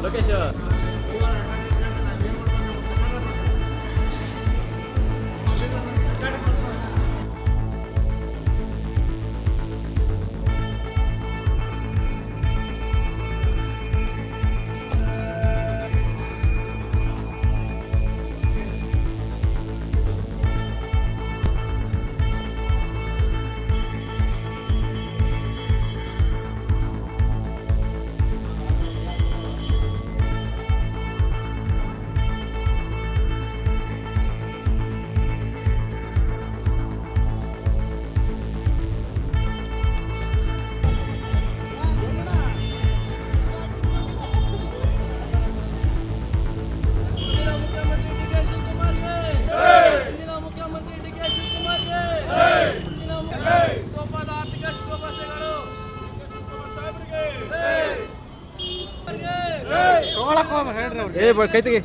ಲೋಕೇಶ್ ಕೈ ತೆಗಿ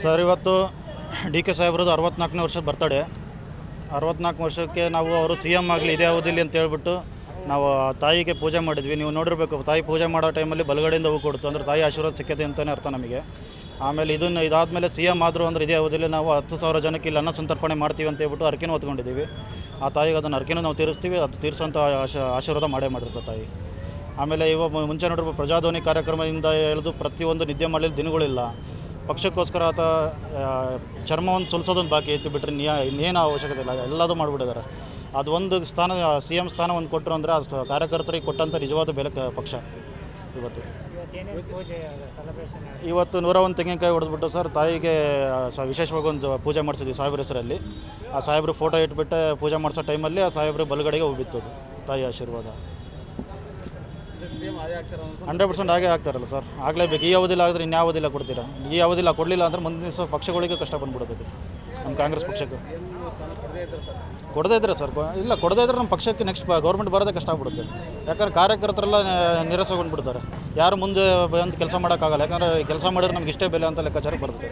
ಸರ್, ಇವತ್ತು ಡಿ ಕೆ ಸಾಹೇಬ್ರದ್ದು 64ನೇ ವರ್ಷದ ಬರ್ತಡೇ. 64 ವರ್ಷಕ್ಕೆ ನಾವು ಅವರು ಸಿ ಎಮ್ ಆಗಲಿ ಇದೇ ಅವಧಿಲಿ ಅಂತ ಹೇಳ್ಬಿಟ್ಟು ನಾವು ತಾಯಿಗೆ ಪೂಜೆ ಮಾಡಿದ್ವಿ. ನೀವು ನೋಡಿರಬೇಕು, ತಾಯಿ ಪೂಜೆ ಮಾಡೋ ಟೈಮಲ್ಲಿ ಬಲಗಡೆಯಿಂದ ಹೂ ಕೊಡ್ತು ಅಂದರೆ ತಾಯಿ ಆಶೀರ್ವಾದ ಸಿಕ್ಕೈತೆ ಅಂತಲೇ ಅರ್ಥ ನಮಗೆ. ಆಮೇಲೆ ಇದಾದಮೇಲೆ ಸಿ ಎಮ್ ಆದರೂ ಅಂದರೆ ಇದೇ ಅವಧಿಯಲ್ಲಿ ನಾವು 10,000 ಜನಕ್ಕೆ ಇಲ್ಲಿ ಅನ್ನ ಸಂತರ್ಪಣೆ ಮಾಡ್ತೀವಿ ಅಂತ ಹೇಳ್ಬಿಟ್ಟು ಅರ್ಕೆನೂ ಹೊತ್ಕೊಂಡಿದ್ದೀವಿ. ಆ ತಾಯಿಗೆ ಅದನ್ನು ಅರ್ಕೆನೂ ನಾವು ತೀರಿಸ್ತೀವಿ, ಅದು ತೀರಿಸೋಂಥ ಆಶೀರ್ವಾದ ಮಾಡಿರ್ತಾರೆ ತಾಯಿ. ಆಮೇಲೆ ಇವಾಗ ಮುಂಚೆ ನೋಡಿರ್ಬೋದು, ಪ್ರಜಾಧ್ವನಿ ಕಾರ್ಯಕ್ರಮದಿಂದ ಎಳೆದು ಪ್ರತಿಯೊಂದು ನಿದ್ದೆ ಮಾಡಲಿಲ್ಲ ದಿನಗಳಿಲ್ಲ. ಪಕ್ಷಕ್ಕೋಸ್ಕರ ಆತ ಚರ್ಮವನ್ನು ಸುಲಿಸೋದೊಂದು ಬಾಕಿ ಇತ್ತು, ಬಿಟ್ಟರೆ ಇನ್ನೇನು ಅವಶ್ಯಕತೆ ಇಲ್ಲ, ಎಲ್ಲದೂ ಮಾಡಿಬಿಟ್ಟಿದ್ದಾರೆ. ಅದು ಒಂದು ಸ್ಥಾನ, ಸಿ ಎಮ್ ಸ್ಥಾನ ಒಂದು ಕೊಟ್ಟರು ಅಂದರೆ ಅಷ್ಟು ಕಾರ್ಯಕರ್ತರಿಗೆ ಕೊಟ್ಟಂಥ ನಿಜವಾದ ಬೆಲೆ ಪಕ್ಷ. ಇವತ್ತು 101 ತೆಂಗಿನಕಾಯಿ ಹೊಡೆದ್ಬಿಟ್ಟು ಸರ್ ತಾಯಿಗೆ ವಿಶೇಷವಾಗಿ ಒಂದು ಪೂಜೆ ಮಾಡಿಸಿದ್ವಿ ಸಾಹೇಬ್ರ ಹೆಸರಲ್ಲಿ. ಆ ಸಾಹೇಬ್ರು ಫೋಟೋ ಇಟ್ಬಿಟ್ಟು ಪೂಜೆ ಮಾಡಿಸೋ ಟೈಮಲ್ಲಿ ಆ ಸಾಹೇಬ್ರು ಬಲಗಡೆಗೆ ಹೋಗಿತ್ತದು ತಾಯಿ ಆಶೀರ್ವಾದ. 100% ಹಾಗೆ ಆಗ್ತಾರಲ್ಲ ಸರ್, ಆಗಲೇಬೇಕು. ಈ ಅವಧಿಲ್ಲ ಆಗಿದ್ರೆ ಇನ್ಯಾವ ಅವಧಿಲ್ಲ ಕೊಡ್ತೀರಾ? ಈ ಅವಧಿಲ್ಲ ಕೊಡಲಿಲ್ಲ ಅಂದರೆ ಮುಂದಿನ ದಿವಸ ಪಕ್ಷಗಳಿಗೆ ಕಷ್ಟ ಬಂದ್ಬಿಡುತ್ತೆ. ನಮ್ಮ ಕಾಂಗ್ರೆಸ್ ಪಕ್ಷಕ್ಕೆ ಕೊಡದೇ ಇದ್ರೆ ಸರ್, ಇಲ್ಲ ಕೊಡದೇ ಇದ್ರೆ ನಮ್ಮ ಪಕ್ಷಕ್ಕೆ ನೆಕ್ಸ್ಟ್ ಗೌರ್ಮೆಂಟ್ ಬರೋದೇ ಕಷ್ಟ ಆಗ್ಬಿಡುತ್ತೆ. ಯಾಕಂದ್ರೆ ಕಾರ್ಯಕರ್ತರೆಲ್ಲ ನಿರಾಸೆಗೊಂಡ್ಬಿಡ್ತಾರೆ, ಯಾರು ಮುಂದೆ ಬಂದು ಕೆಲಸ ಮಾಡೋಕ್ಕಾಗಲ್ಲ. ಯಾಕಂದರೆ ಕೆಲಸ ಮಾಡಿದ್ರೆ ನಮ್ಗೆ ಇಷ್ಟೇ ಬೆಲೆ ಅಂತ ಲೆಕ್ಕಾಚಾರಕ್ಕೆ ಬರ್ತದೆ.